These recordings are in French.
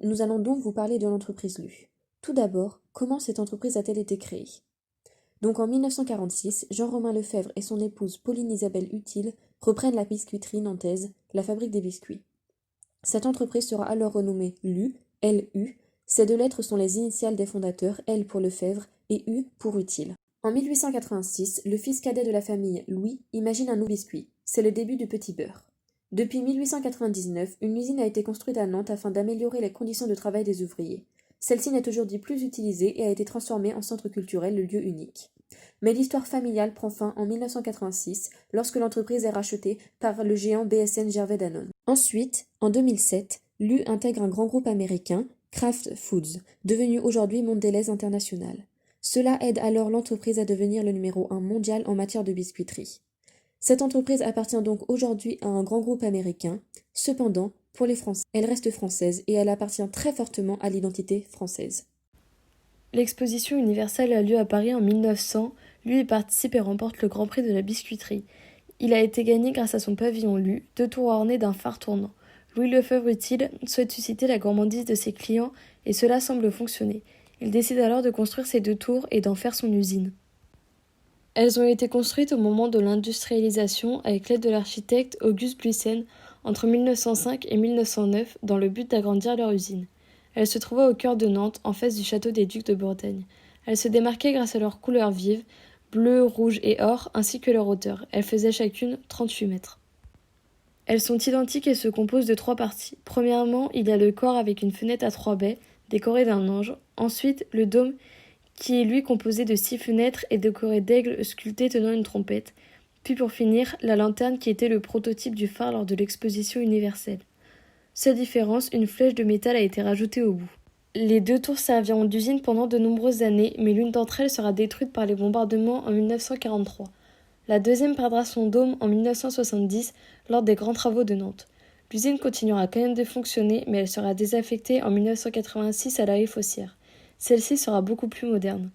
nous allons donc vous parler de l'entreprise Lu. Tout d'abord, comment cette entreprise a-t-elle été créée? Donc en 1946, Jean-Romain Lefebvre et son épouse Pauline-Isabelle Utile reprennent la biscuiterie nantaise, la Fabrique des biscuits. Cette entreprise sera alors renommée Lu, L-U. Ces deux lettres sont les initiales des fondateurs, L pour Lefebvre et U pour Utile. En 1886, le fils cadet de la famille, Louis, imagine un nouveau biscuit. C'est le début du petit beurre. Depuis 1899, une usine a été construite à Nantes afin d'améliorer les conditions de travail des ouvriers. Celle-ci n'est aujourd'hui plus utilisée et a été transformée en centre culturel, le lieu unique. Mais l'histoire familiale prend fin en 1986, lorsque l'entreprise est rachetée par le géant BSN Gervais Danone. Ensuite, en 2007, Lu intègre un grand groupe américain, Kraft Foods, devenu aujourd'hui Mondelez International. Cela aide alors l'entreprise à devenir le numéro 1 mondial en matière de biscuiterie. Cette entreprise appartient donc aujourd'hui à un grand groupe américain. Cependant, pour les Français, elle reste française et elle appartient très fortement à l'identité française. L'exposition universelle a lieu à Paris en 1900. Lui y participe et remporte le Grand Prix de la biscuiterie. Il a été gagné grâce à son pavillon Lu, 2 tours ornées d'un phare tournant. Louis Lefebvre Utile souhaite susciter la gourmandise de ses clients et cela semble fonctionner. Il décide alors de construire ces 2 tours et d'en faire son usine. Elles ont été construites au moment de l'industrialisation avec l'aide de l'architecte Auguste Blussen entre 1905 et 1909 dans le but d'agrandir leur usine. Elle se trouvait au cœur de Nantes, en face du château des Ducs de Bourgogne. Elle se démarquait grâce à leurs couleurs vives, bleu, rouge et or, ainsi que leur hauteur. Elles faisaient chacune 38 mètres. Elles sont identiques et se composent de 3 parties. Premièrement, il y a le corps avec une fenêtre à 3 baies, décorée d'un ange. Ensuite, le dôme, qui est lui composé de 6 fenêtres et décoré d'aigles sculptés tenant une trompette. Puis pour finir, la lanterne qui était le prototype du phare lors de l'exposition universelle. Seule différence, une flèche de métal a été rajoutée au bout. Les 2 tours serviront d'usine pendant de nombreuses années, mais l'une d'entre elles sera détruite par les bombardements en 1943. La deuxième perdra son dôme en 1970 lors des grands travaux de Nantes. L'usine continuera quand même de fonctionner, mais elle sera désaffectée en 1986 à la haie Fossière. Celle-ci sera beaucoup plus moderne.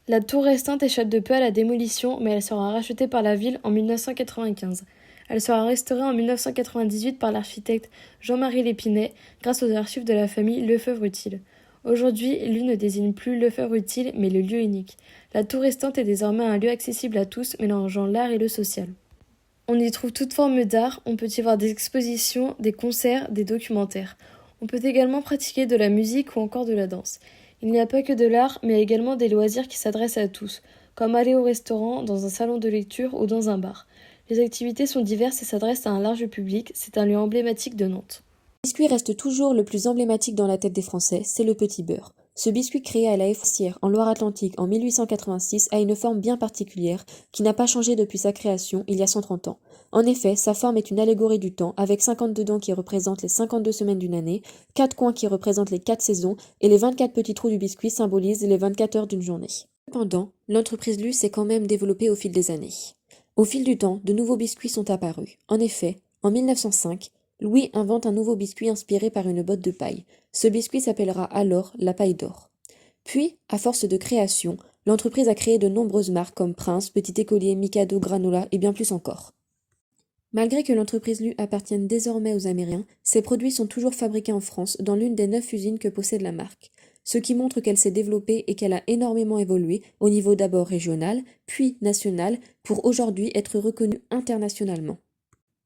La tour restante échappe de peu à la démolition, mais elle sera rachetée par la ville en 1995. Elle sera restaurée en 1998 par l'architecte Jean-Marie Lépinay grâce aux archives de la famille Lefebvre-Utile. Aujourd'hui, Lu ne désigne plus Lefebvre-Utile, mais le lieu unique. La tour restante est désormais un lieu accessible à tous, mélangeant l'art et le social. On y trouve toute forme d'art, on peut y voir des expositions, des concerts, des documentaires. On peut également pratiquer de la musique ou encore de la danse. Il n'y a pas que de l'art, mais également des loisirs qui s'adressent à tous, comme aller au restaurant, dans un salon de lecture ou dans un bar. Les activités sont diverses et s'adressent à un large public, c'est un lieu emblématique de Nantes. Le biscuit reste toujours le plus emblématique dans la tête des Français, c'est le petit beurre. Ce biscuit créé à la haie Fossière en Loire-Atlantique en 1886 a une forme bien particulière qui n'a pas changé depuis sa création il y a 130 ans. En effet, sa forme est une allégorie du temps avec 52 dents qui représentent les 52 semaines d'une année, 4 coins qui représentent les 4 saisons et les 24 petits trous du biscuit symbolisent les 24 heures d'une journée. Cependant, l'entreprise Lu s'est quand même développée au fil des années. Au fil du temps, de nouveaux biscuits sont apparus. En effet, en 1905, Louis invente un nouveau biscuit inspiré par une botte de paille. Ce biscuit s'appellera alors la paille d'or. Puis, à force de création, l'entreprise a créé de nombreuses marques comme Prince, Petit Écolier, Mikado, Granola et bien plus encore. Malgré que l'entreprise Lu appartienne désormais aux Américains, ses produits sont toujours fabriqués en France dans l'une des 9 usines que possède la marque. Ce qui montre qu'elle s'est développée et qu'elle a énormément évolué au niveau d'abord régional, puis national, pour aujourd'hui être reconnue internationalement.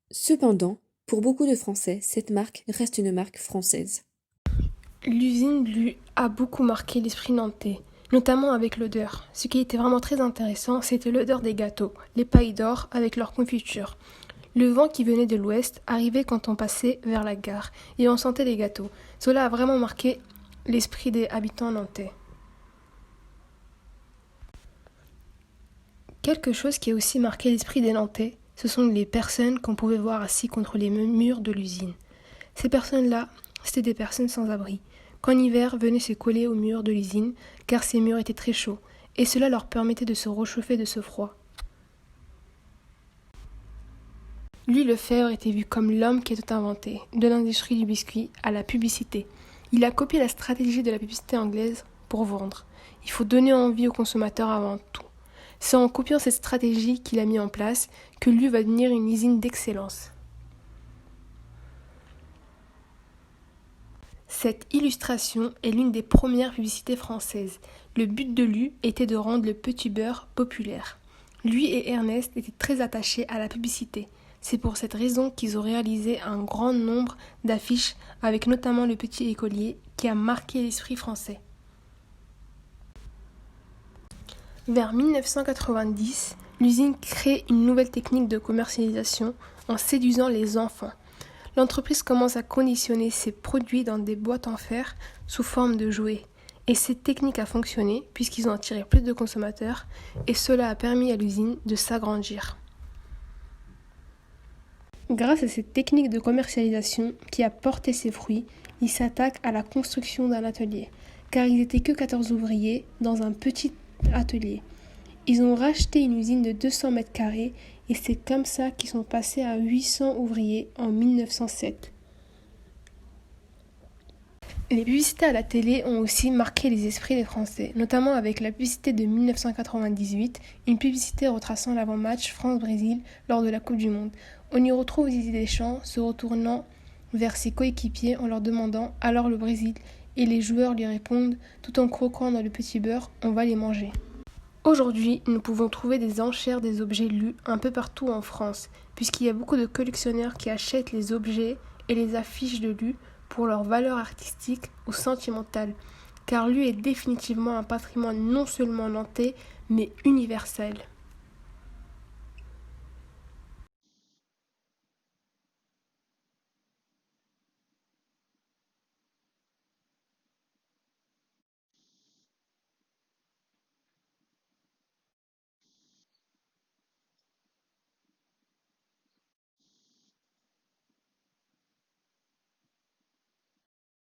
Cependant, pour beaucoup de Français, cette marque reste une marque française. L'usine Lu a beaucoup marqué l'esprit nantais, notamment avec l'odeur. Ce qui était vraiment très intéressant, c'était l'odeur des gâteaux, les pailles d'or avec leur confiture. Le vent qui venait de l'ouest arrivait quand on passait vers la gare et on sentait les gâteaux. Cela a vraiment marqué l'esprit des habitants nantais. Quelque chose qui a aussi marqué l'esprit des Nantais, ce sont les personnes qu'on pouvait voir assis contre les murs de l'usine. Ces personnes-là, c'était des personnes sans abri. Qu'en hiver, venaient se coller aux murs de l'usine, car ces murs étaient très chauds, et cela leur permettait de se réchauffer de ce froid. Lui, Lefebvre était vu comme l'homme qui a tout inventé, de l'industrie du biscuit à la publicité. Il a copié la stratégie de la publicité anglaise pour vendre. Il faut donner envie aux consommateurs avant tout. C'est en copiant cette stratégie qu'il a mis en place que Lu va devenir une usine d'excellence. Cette illustration est l'une des premières publicités françaises. Le but de Lu était de rendre le petit beurre populaire. Lui et Ernest étaient très attachés à la publicité. C'est pour cette raison qu'ils ont réalisé un grand nombre d'affiches avec notamment le petit écolier qui a marqué l'esprit français. Vers 1990, l'usine crée une nouvelle technique de commercialisation en séduisant les enfants. L'entreprise commence à conditionner ses produits dans des boîtes en fer sous forme de jouets. Et cette technique a fonctionné puisqu'ils ont attiré plus de consommateurs et cela a permis à l'usine de s'agrandir. Grâce à cette technique de commercialisation qui a porté ses fruits, ils s'attaquent à la construction d'un atelier, car ils n'étaient que 14 ouvriers dans un petit atelier. Ils ont racheté une usine de 200 mètres carrés et c'est comme ça qu'ils sont passés à 800 ouvriers en 1907. Les publicités à la télé ont aussi marqué les esprits des Français, notamment avec la publicité de 1998, une publicité retraçant l'avant-match France-Brésil lors de la Coupe du Monde. On y retrouve Didier Deschamps se retournant vers ses coéquipiers en leur demandant « Alors le Brésil ?» et les joueurs lui répondent tout en croquant dans le petit beurre « On va les manger ». Aujourd'hui, nous pouvons trouver des enchères des objets lus un peu partout en France, puisqu'il y a beaucoup de collectionneurs qui achètent les objets et les affiches de Lu pour leur valeur artistique ou sentimentale, car Lu est définitivement un patrimoine non seulement nantais, mais universel.